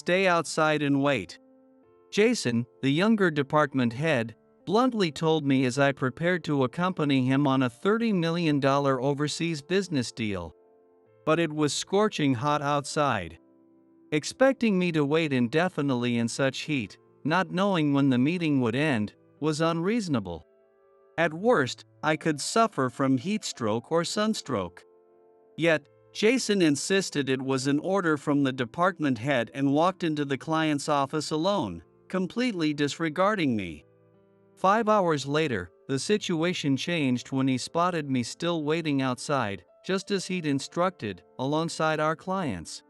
Stay outside and wait." Jason, the younger department head, bluntly told me as I prepared to accompany him on a $30 million overseas business deal. But it was scorching hot outside. Expecting me to wait indefinitely in such heat, not knowing when the meeting would end, was unreasonable. At worst, I could suffer from heat stroke or sunstroke. Yet, Jason insisted it was an order from the department head and walked into the client's office alone, completely disregarding me. 5 hours later, the situation changed when he spotted me still waiting outside, just as he'd instructed, alongside our clients.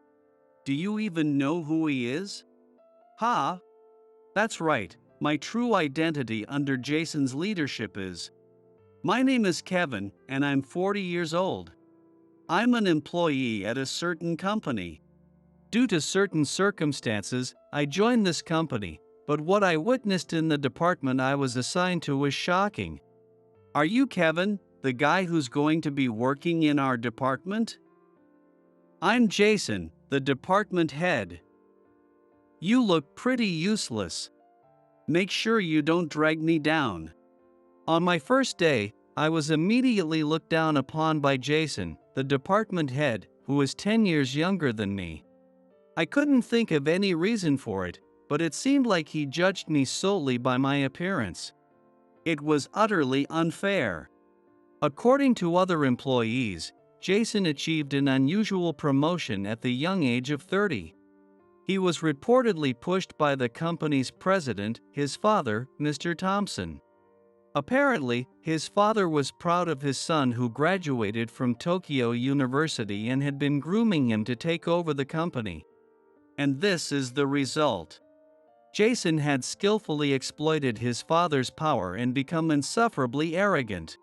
"Do you even know who he is?" "Ha! That's right, my true identity under Jason's leadership is. My name is Kevin, and I'm 40 years old. I'm an employee at a certain company. Due to certain circumstances, I joined this company, but what I witnessed in the department I was assigned to was shocking." "Are you Kevin, the guy who's going to be working in our department?" "I'm Jason, the department head." "You look pretty useless. Make sure you don't drag me down." On my first day, I was immediately looked down upon by Jason, the department head, who was 10 years younger than me. I couldn't think of any reason for it, but it seemed like he judged me solely by my appearance. It was utterly unfair. According to other employees, Jason achieved an unusual promotion at the young age of 30. He was reportedly pushed by the company's president, his father, Mr. Thompson. Apparently, his father was proud of his son who graduated from Tokyo University and had been grooming him to take over the company. And this is the result. Jason had skillfully exploited his father's power and become insufferably arrogant.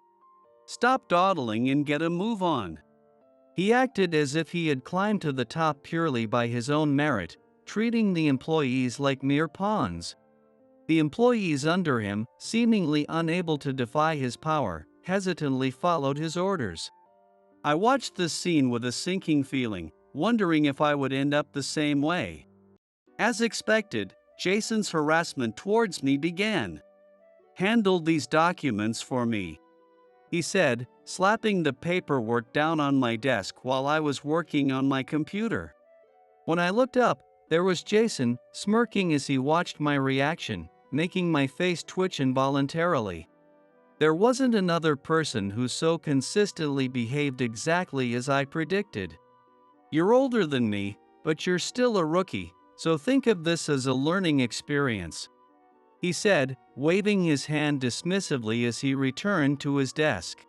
Stop dawdling and get a move on. He acted as if he had climbed to the top purely by his own merit, treating the employees like mere pawns. The employees under him, seemingly unable to defy his power, hesitantly followed his orders. I watched this scene with a sinking feeling, wondering if I would end up the same way. As expected, Jason's harassment towards me began. "Handle these documents for me," he said, slapping the paperwork down on my desk while I was working on my computer. When I looked up, there was Jason, smirking as he watched my reaction, making my face twitch involuntarily. There wasn't another person who so consistently behaved exactly as I predicted. "You're older than me, but you're still a rookie, so think of this as a learning experience," he said, waving his hand dismissively as he returned to his desk.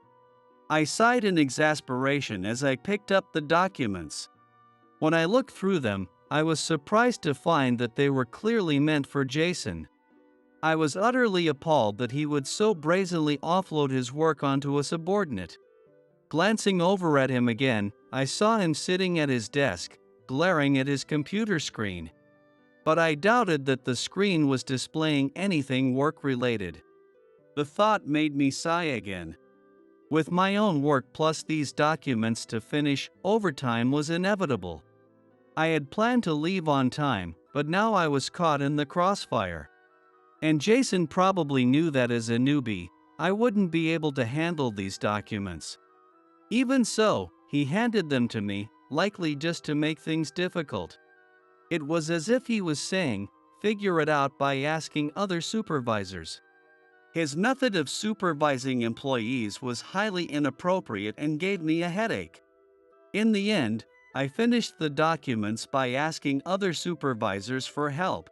I sighed in exasperation as I picked up the documents. When I looked through them, I was surprised to find that they were clearly meant for Jason. I was utterly appalled that he would so brazenly offload his work onto a subordinate. Glancing over at him again, I saw him sitting at his desk, glaring at his computer screen. But I doubted that the screen was displaying anything work-related. The thought made me sigh again. With my own work plus these documents to finish, overtime was inevitable. I had planned to leave on time, but now I was caught in the crossfire. And Jason probably knew that as a newbie, I wouldn't be able to handle these documents. Even so, he handed them to me, likely just to make things difficult. It was as if he was saying, "Figure it out by asking other supervisors." His method of supervising employees was highly inappropriate and gave me a headache. In the end, I finished the documents by asking other supervisors for help.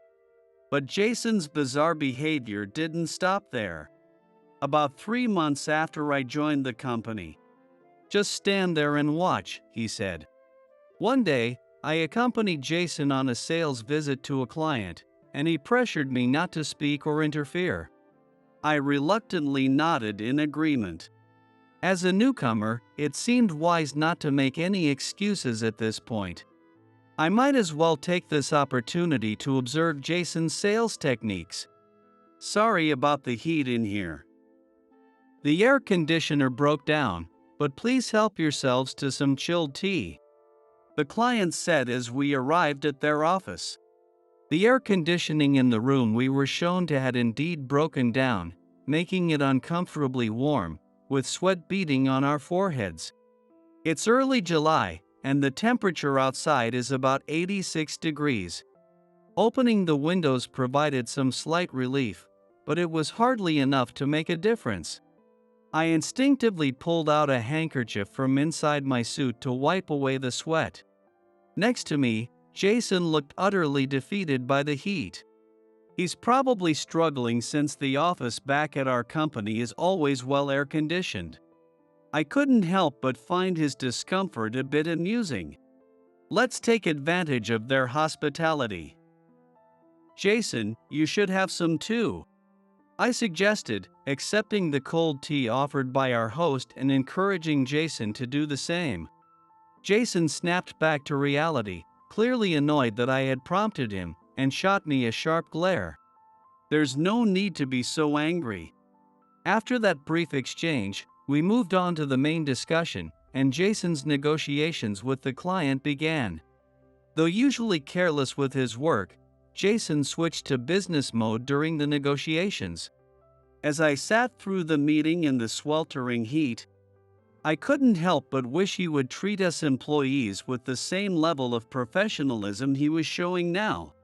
But Jason's bizarre behavior didn't stop there. About 3 months after I joined the company. "Just stand there and watch," he said. One day, I accompanied Jason on a sales visit to a client, and he pressured me not to speak or interfere. I reluctantly nodded in agreement. As a newcomer, it seemed wise not to make any excuses at this point. I might as well take this opportunity to observe Jason's sales techniques. "Sorry about the heat in here. The air conditioner broke down, but please help yourselves to some chilled tea," the client said as we arrived at their office. The air conditioning in the room we were shown to had indeed broken down, making it uncomfortably warm, with sweat beading on our foreheads. It's early July, and the temperature outside is about 86 degrees. Opening the windows provided some slight relief, but it was hardly enough to make a difference. I instinctively pulled out a handkerchief from inside my suit to wipe away the sweat. Next to me, Jason looked utterly defeated by the heat. He's probably struggling since the office back at our company is always well air-conditioned. I couldn't help but find his discomfort a bit amusing. Let's take advantage of their hospitality. Jason, you should have some too, I suggested, accepting the cold tea offered by our host and encouraging Jason to do the same. Jason snapped back to reality, clearly annoyed that I had prompted him, and shot me a sharp glare. There's no need to be so angry. After that brief exchange, we moved on to the main discussion, and Jason's negotiations with the client began. Though usually careless with his work, Jason switched to business mode during the negotiations. As I sat through the meeting in the sweltering heat, I couldn't help but wish he would treat us employees with the same level of professionalism he was showing now.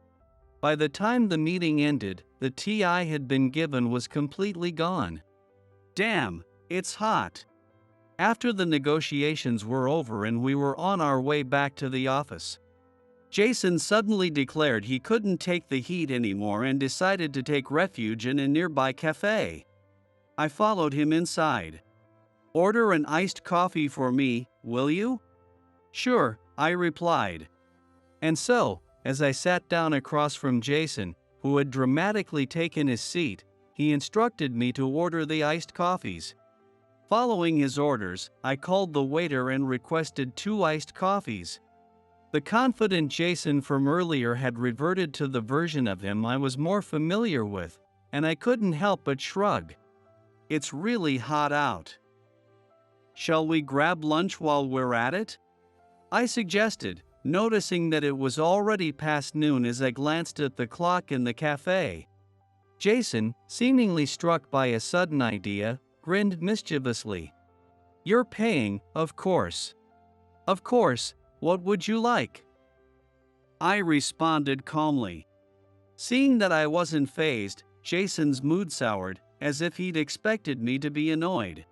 By the time the meeting ended, the tea I had been given was completely gone. Damn, it's hot. After the negotiations were over and we were on our way back to the office, Jason suddenly declared he couldn't take the heat anymore and decided to take refuge in a nearby cafe. I followed him inside. Order an iced coffee for me, will you? Sure, I replied. And so, as I sat down across from Jason, who had dramatically taken his seat, he instructed me to order the iced coffees. Following his orders, I called the waiter and requested 2 iced coffees. The confident Jason from earlier had reverted to the version of him I was more familiar with, and I couldn't help but shrug. It's really hot out. Shall we grab lunch while we're at it? I suggested, noticing that it was already past noon as I glanced at the clock in the cafe. Jason, seemingly struck by a sudden idea, grinned mischievously. You're paying, of course. Of course. What would you like? I responded calmly. Seeing that I wasn't fazed, Jason's mood soured, as if he'd expected me to be annoyed.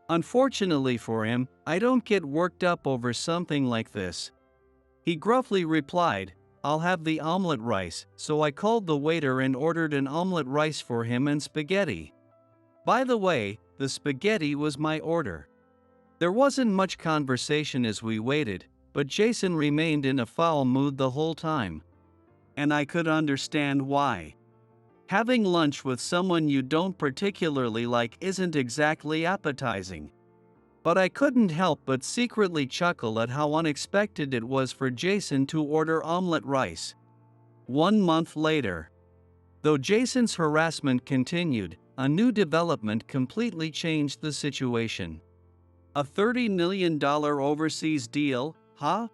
Unfortunately for him, I don't get worked up over something like this. He gruffly replied, I'll have the omelet rice, so I called the waiter and ordered an omelet rice for him and spaghetti. By the way, the spaghetti was my order. There wasn't much conversation as we waited, but Jason remained in a foul mood the whole time. And I could understand why. Having lunch with someone you don't particularly like isn't exactly appetizing. But I couldn't help but secretly chuckle at how unexpected it was for Jason to order omelet rice. 1 month later. Though Jason's harassment continued, a new development completely changed the situation. A $30 million overseas deal, huh?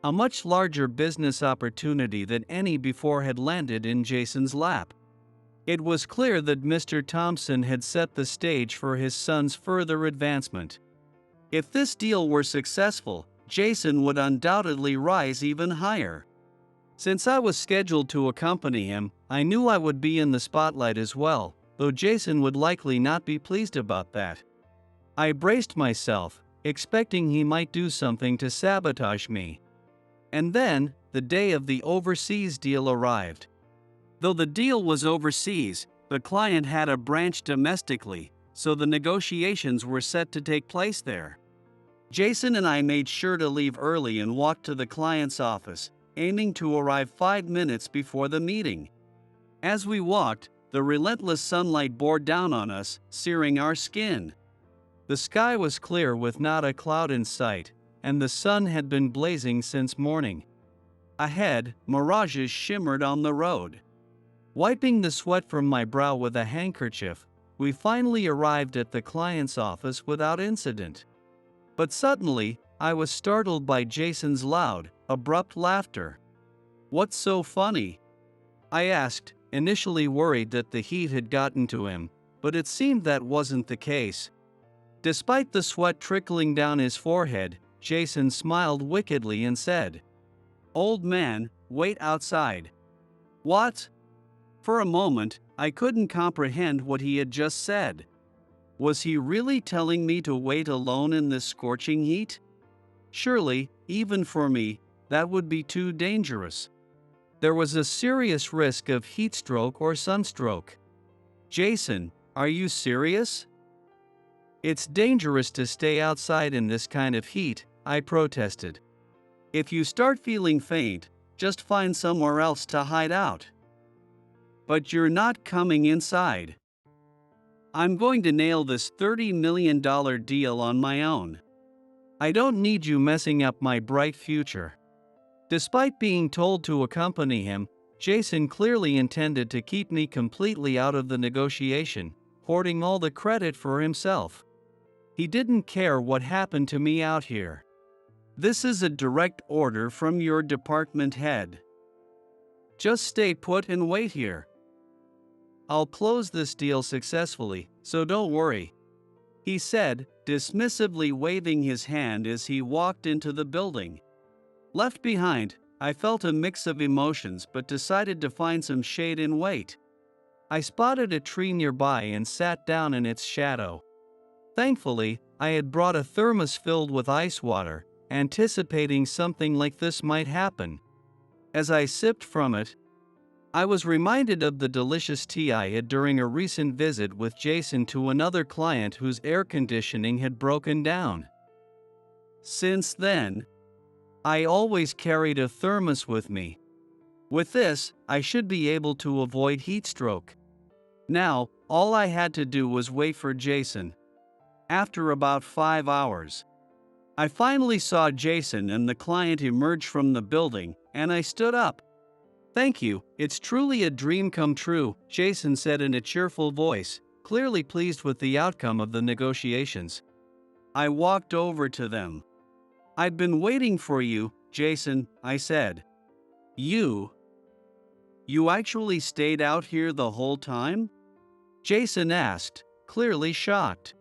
A much larger business opportunity than any before had landed in Jason's lap. It was clear that Mr. Thompson had set the stage for his son's further advancement. If this deal were successful, Jason would undoubtedly rise even higher. Since I was scheduled to accompany him, I knew I would be in the spotlight as well, though Jason would likely not be pleased about that. I braced myself, expecting he might do something to sabotage me. And then, the day of the overseas deal arrived. Though the deal was overseas, the client had a branch domestically, so the negotiations were set to take place there. Jason and I made sure to leave early and walk to the client's office, aiming to arrive 5 minutes before the meeting. As we walked, the relentless sunlight bore down on us, searing our skin. The sky was clear with not a cloud in sight, and the sun had been blazing since morning. Ahead, mirages shimmered on the road. Wiping the sweat from my brow with a handkerchief, we finally arrived at the client's office without incident. But suddenly, I was startled by Jason's loud, abrupt laughter. What's so funny? I asked, initially worried that the heat had gotten to him, but it seemed that wasn't the case. Despite the sweat trickling down his forehead, Jason smiled wickedly and said, "Old man, wait outside." What? For a moment, I couldn't comprehend what he had just said. Was he really telling me to wait alone in this scorching heat? Surely, even for me, that would be too dangerous. There was a serious risk of heat stroke or sunstroke. Jason, are you serious? It's dangerous to stay outside in this kind of heat, I protested. If you start feeling faint, just find somewhere else to hide out. But you're not coming inside. I'm going to nail this $30 million deal on my own. I don't need you messing up my bright future. Despite being told to accompany him, Jason clearly intended to keep me completely out of the negotiation, hoarding all the credit for himself. He didn't care what happened to me out here. This is a direct order from your department head. Just stay put and wait here. I'll close this deal successfully, so don't worry," he said, dismissively waving his hand as he walked into the building. Left behind, I felt a mix of emotions but decided to find some shade and wait. I spotted a tree nearby and sat down in its shadow. Thankfully, I had brought a thermos filled with ice water, anticipating something like this might happen. As I sipped from it, I was reminded of the delicious tea I had during a recent visit with Jason to another client whose air conditioning had broken down. Since then, I always carried a thermos with me. With this, I should be able to avoid heat stroke. Now, all I had to do was wait for Jason. After about 5 hours, I finally saw Jason and the client emerge from the building, and I stood up. "Thank you, it's truly a dream come true," Jason said in a cheerful voice, clearly pleased with the outcome of the negotiations. I walked over to them. "I've been waiting for you, Jason," I said. You actually stayed out here the whole time?" Jason asked, clearly shocked.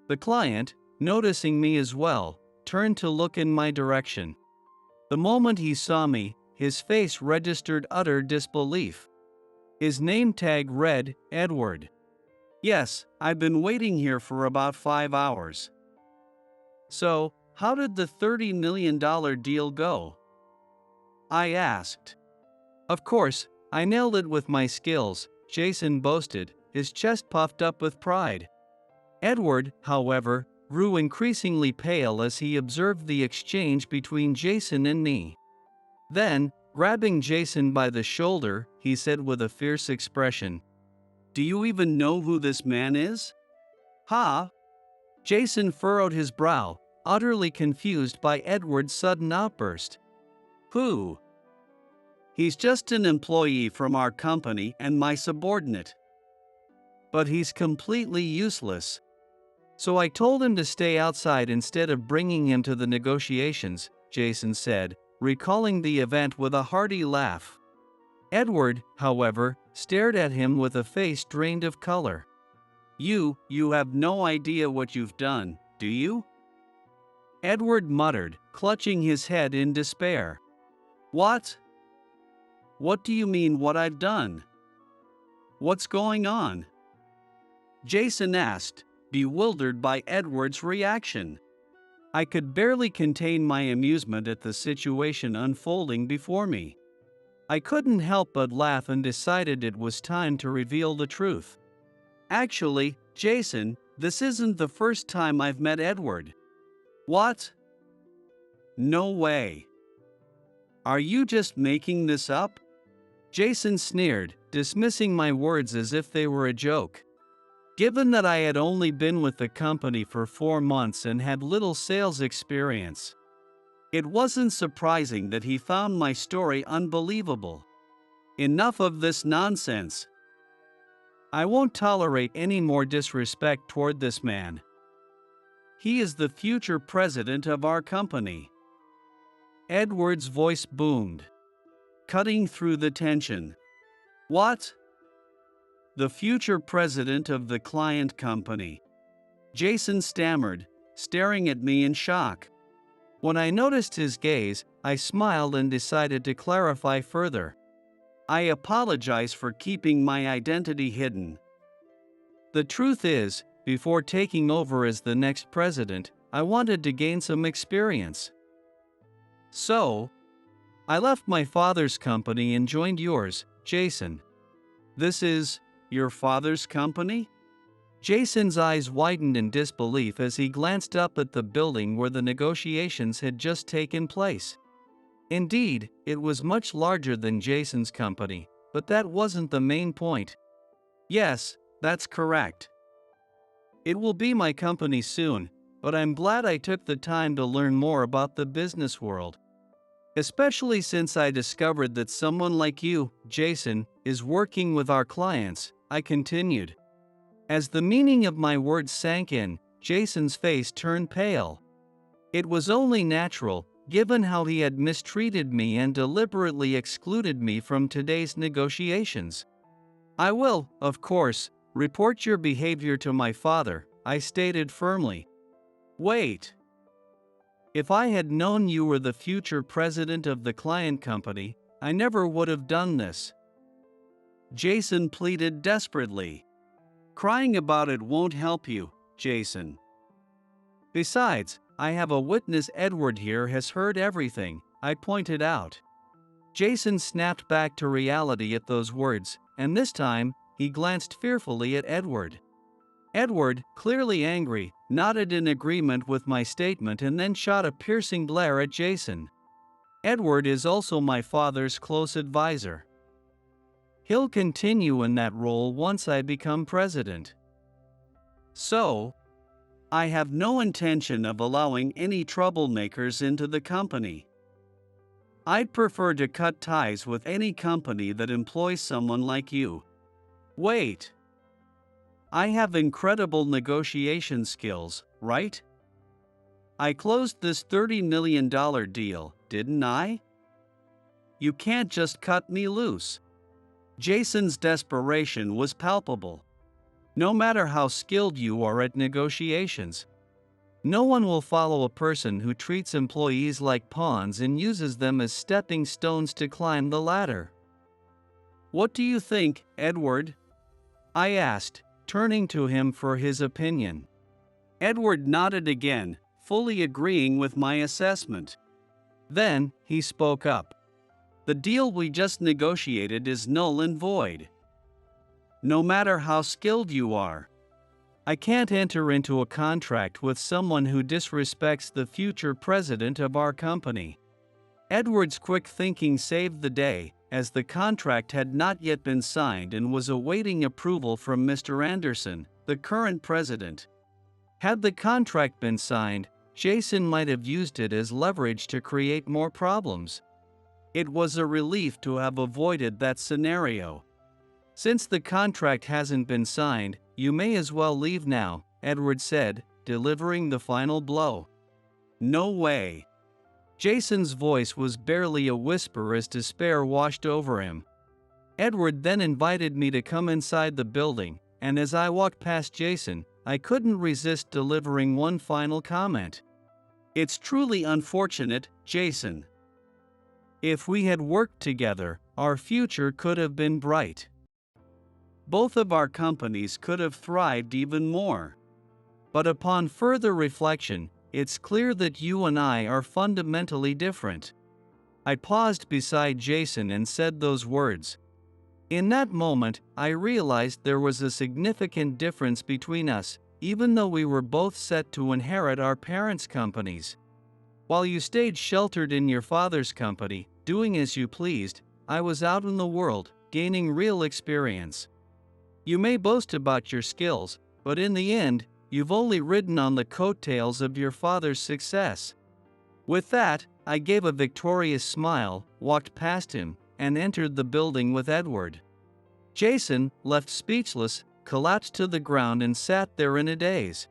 The client, noticing me as well, turned to look in my direction. The moment he saw me, his face registered utter disbelief. His name tag read, Edward. "Yes, I've been waiting here for about 5 hours. So, how did the $30 million deal go?" I asked. "Of course, I nailed it with my skills," Jason boasted, his chest puffed up with pride. Edward, however, grew increasingly pale as he observed the exchange between Jason and me. Then, grabbing Jason by the shoulder, he said with a fierce expression, "Do you even know who this man is?" "Ha?" Jason furrowed his brow, utterly confused by Edward's sudden outburst. "Who?" "He's just an employee from our company and my subordinate. But he's completely useless. So I told him to stay outside instead of bringing him to the negotiations," Jason said, recalling the event with a hearty laugh. Edward, however, stared at him with a face drained of color. You have no idea what you've done, do you?" Edward muttered, clutching his head in despair. "What? What do you mean what I've done? What's going on?" Jason asked, bewildered by Edward's reaction. I could barely contain my amusement at the situation unfolding before me. I couldn't help but laugh and decided it was time to reveal the truth. "Actually, Jason, this isn't the first time I've met Edward." "What? No way. Are you just making this up?" Jason sneered, dismissing my words as if they were a joke. Given that I had only been with the company for 4 months and had little sales experience, it wasn't surprising that he found my story unbelievable. Enough of this nonsense. I won't tolerate any more disrespect toward this man. He is the future president of our company. Edward's voice boomed, cutting through the tension. What? The future president of the client company. Jason stammered, staring at me in shock. When I noticed his gaze, I smiled and decided to clarify further. I apologize for keeping my identity hidden. The truth is, before taking over as the next president, I wanted to gain some experience. So, I left my father's company and joined yours, Jason. This is your father's company? Jason's eyes widened in disbelief as he glanced up at the building where the negotiations had just taken place. Indeed, it was much larger than Jason's company, but that wasn't the main point. Yes, that's correct. It will be my company soon, but I'm glad I took the time to learn more about the business world. Especially since I discovered that someone like you, Jason, is working with our clients, I continued. As the meaning of my words sank in, Jason's face turned pale. It was only natural, given how he had mistreated me and deliberately excluded me from today's negotiations. I will, of course, report your behavior to my father, I stated firmly. Wait. If I had known you were the future president of the client company, I never would have done this. Jason pleaded desperately. Crying about it won't help you, Jason. Besides, I have a witness. Edward here has heard everything, I pointed out. Jason snapped back to reality at those words, and this time, he glanced fearfully at Edward. Edward, clearly angry, nodded in agreement with my statement and then shot a piercing glare at Jason. Edward is also my father's close advisor. He'll continue in that role once I become president. So, I have no intention of allowing any troublemakers into the company. I'd prefer to cut ties with any company that employs someone like you. Wait. I have incredible negotiation skills, right? I closed this $30 million deal, didn't I? You can't just cut me loose. Jason's desperation was palpable. No matter how skilled you are at negotiations, no one will follow a person who treats employees like pawns and uses them as stepping stones to climb the ladder. What do you think, Edward? I asked, turning to him for his opinion. Edward nodded again, fully agreeing with my assessment. Then, he spoke up. The deal we just negotiated is null and void. No matter how skilled you are, I can't enter into a contract with someone who disrespects the future president of our company. Edward's quick thinking saved the day, as the contract had not yet been signed and was awaiting approval from Mr. Anderson, the current president. Had the contract been signed, Jason might have used it as leverage to create more problems. It was a relief to have avoided that scenario. Since the contract hasn't been signed, you may as well leave now, Edward said, delivering the final blow. No way. Jason's voice was barely a whisper as despair washed over him. Edward then invited me to come inside the building, and as I walked past Jason, I couldn't resist delivering one final comment. It's truly unfortunate, Jason. If we had worked together, our future could have been bright. Both of our companies could have thrived even more. But upon further reflection, it's clear that you and I are fundamentally different. I paused beside Jason and said those words. In that moment, I realized there was a significant difference between us, even though we were both set to inherit our parents' companies. While you stayed sheltered in your father's company, doing as you pleased, I was out in the world, gaining real experience. You may boast about your skills, but in the end, you've only ridden on the coattails of your father's success. With that, I gave a victorious smile, walked past him, and entered the building with Edward. Jason, left speechless, collapsed to the ground and sat there in a daze.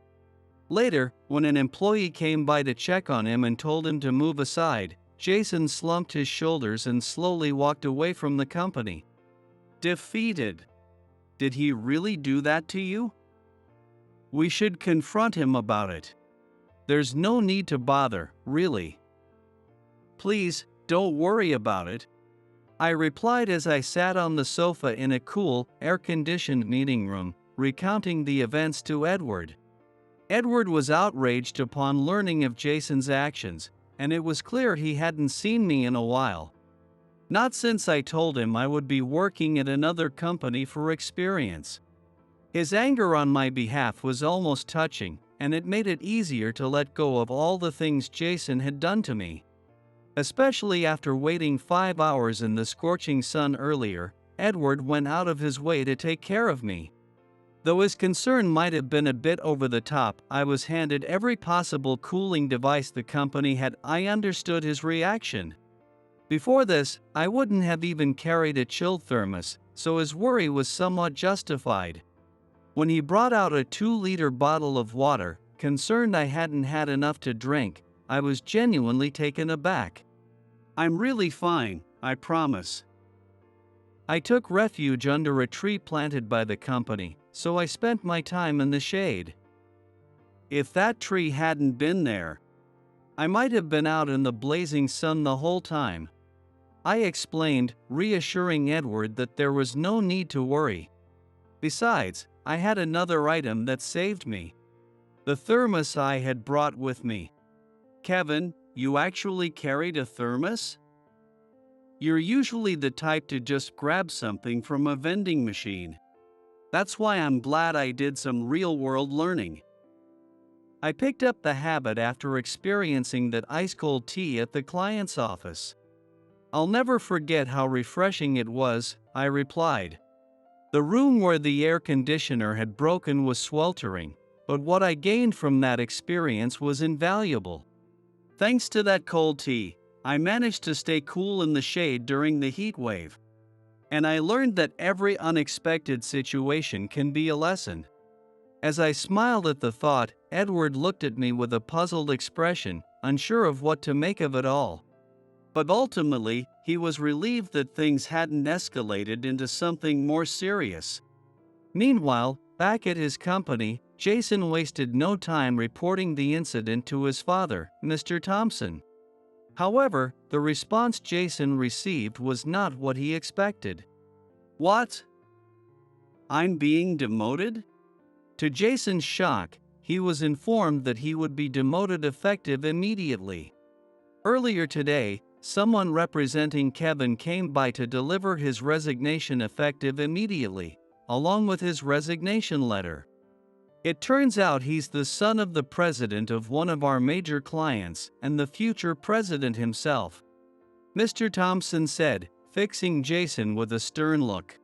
Later, when an employee came by to check on him and told him to move aside, Jason slumped his shoulders and slowly walked away from the company. defeated. Did he really do that to you? We should confront him about it. There's no need to bother, really. Please, don't worry about it, I replied as I sat on the sofa in a cool, air-conditioned meeting room, recounting the events to Edward. Edward was outraged upon learning of Jason's actions, and it was clear he hadn't seen me in a while. Not since I told him I would be working at another company for experience. His anger on my behalf was almost touching, and it made it easier to let go of all the things Jason had done to me. Especially after waiting 5 hours in the scorching sun earlier, Edward went out of his way to take care of me. Though his concern might have been a bit over the top, I was handed every possible cooling device the company had. I understood his reaction. Before this, I wouldn't have even carried a chill thermos, so his worry was somewhat justified. When he brought out a 2-liter bottle of water, concerned I hadn't had enough to drink, I was genuinely taken aback. I'm really fine, I promise. I took refuge under a tree planted by the company, so I spent my time in the shade. If that tree hadn't been there, I might have been out in the blazing sun the whole time. I explained, reassuring Edward that there was no need to worry. Besides, I had another item that saved me. The thermos I had brought with me. Kevin, you actually carried a thermos? You're usually the type to just grab something from a vending machine. That's why I'm glad I did some real-world learning. I picked up the habit after experiencing that ice-cold tea at the client's office. I'll never forget how refreshing it was, I replied. The room where the air conditioner had broken was sweltering, but what I gained from that experience was invaluable. Thanks to that cold tea, I managed to stay cool in the shade during the heat wave. And I learned that every unexpected situation can be a lesson. As I smiled at the thought, Edward looked at me with a puzzled expression, unsure of what to make of it all. But ultimately, he was relieved that things hadn't escalated into something more serious. Meanwhile, back at his company, Jason wasted no time reporting the incident to his father, Mr. Thompson. However, the response Jason received was not what he expected. What? I'm being demoted? To Jason's shock, he was informed that he would be demoted effective immediately. Earlier today, someone representing Kevin came by to deliver his resignation effective immediately, along with his resignation letter. It turns out he's the son of the president of one of our major clients and the future president himself, Mr. Thompson said, fixing Jason with a stern look.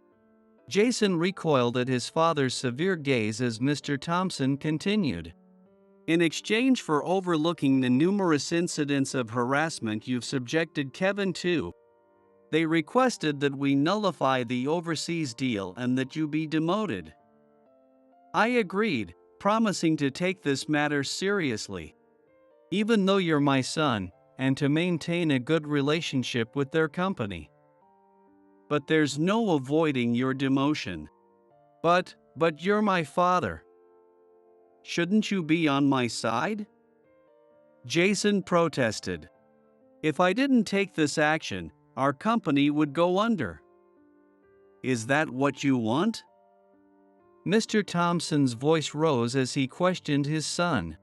Jason recoiled at his father's severe gaze as Mr. Thompson continued. In exchange for overlooking the numerous incidents of harassment you've subjected Kevin to, they requested that we nullify the overseas deal and that you be demoted. I agreed, promising to take this matter seriously. Even though you're my son, and to maintain a good relationship with their company. But there's no avoiding your demotion. But you're my father. Shouldn't you be on my side? Jason protested. If I didn't take this action, our company would go under. Is that what you want? Mr. Thompson's voice rose as he questioned his son.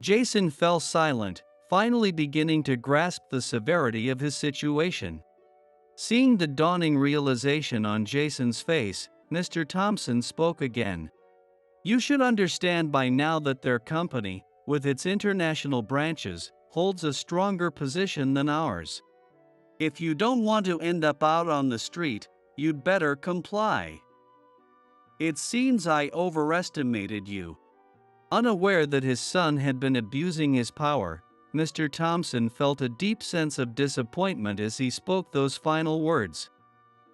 Jason fell silent, finally beginning to grasp the severity of his situation. Seeing the dawning realization on Jason's face, Mr. Thompson spoke again. You should understand by now that their company, with its international branches, holds a stronger position than ours. If you don't want to end up out on the street, you'd better comply. It seems I overestimated you. Unaware that his son had been abusing his power, Mr. Thompson felt a deep sense of disappointment as he spoke those final words.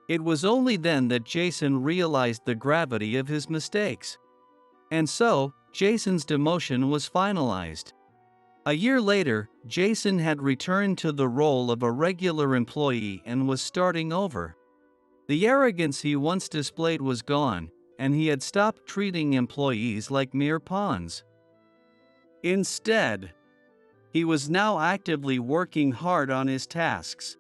It was only then that Jason realized the gravity of his mistakes. And so, Jason's demotion was finalized. A year later, Jason had returned to the role of a regular employee and was starting over. The arrogance he once displayed was gone, and he had stopped treating employees like mere pawns. Instead, he was now actively working hard on his tasks.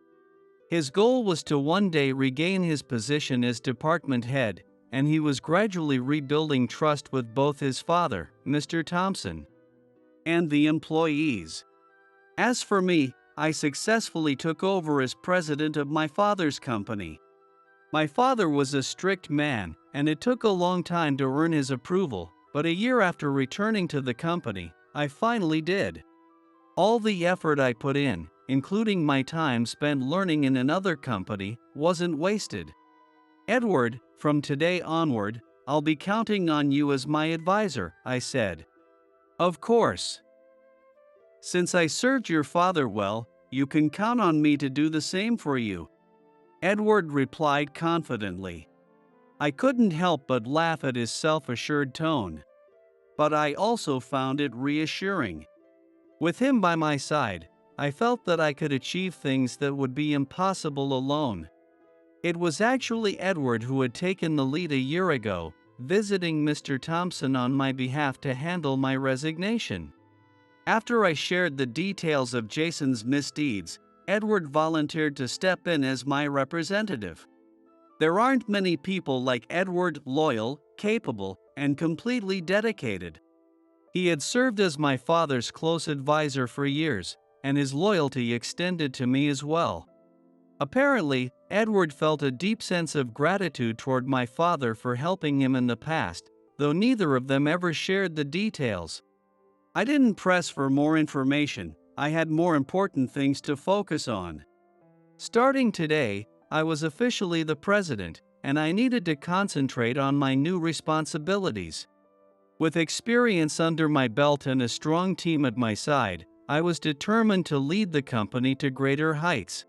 His goal was to one day regain his position as department head, and he was gradually rebuilding trust with both his father, Mr. Thompson, and the employees. As for me, I successfully took over as president of my father's company. My father was a strict man, and it took a long time to earn his approval, but a year after returning to the company, I finally did. All the effort I put in, including my time spent learning in another company, wasn't wasted. Edward, from today onward, I'll be counting on you as my advisor, I said. Of course. Since I served your father well, you can count on me to do the same for you, Edward replied confidently. I couldn't help but laugh at his self-assured tone. But I also found it reassuring. With him by my side, I felt that I could achieve things that would be impossible alone. It was actually Edward who had taken the lead a year ago, visiting Mr. Thompson on my behalf to handle my resignation. After I shared the details of Jason's misdeeds, Edward volunteered to step in as my representative. There aren't many people like Edward, loyal, capable, and completely dedicated. He had served as my father's close advisor for years, and his loyalty extended to me as well. Apparently, Edward felt a deep sense of gratitude toward my father for helping him in the past, though neither of them ever shared the details. I didn't press for more information. I had more important things to focus on. Starting today, I was officially the president, and I needed to concentrate on my new responsibilities. With experience under my belt and a strong team at my side, I was determined to lead the company to greater heights.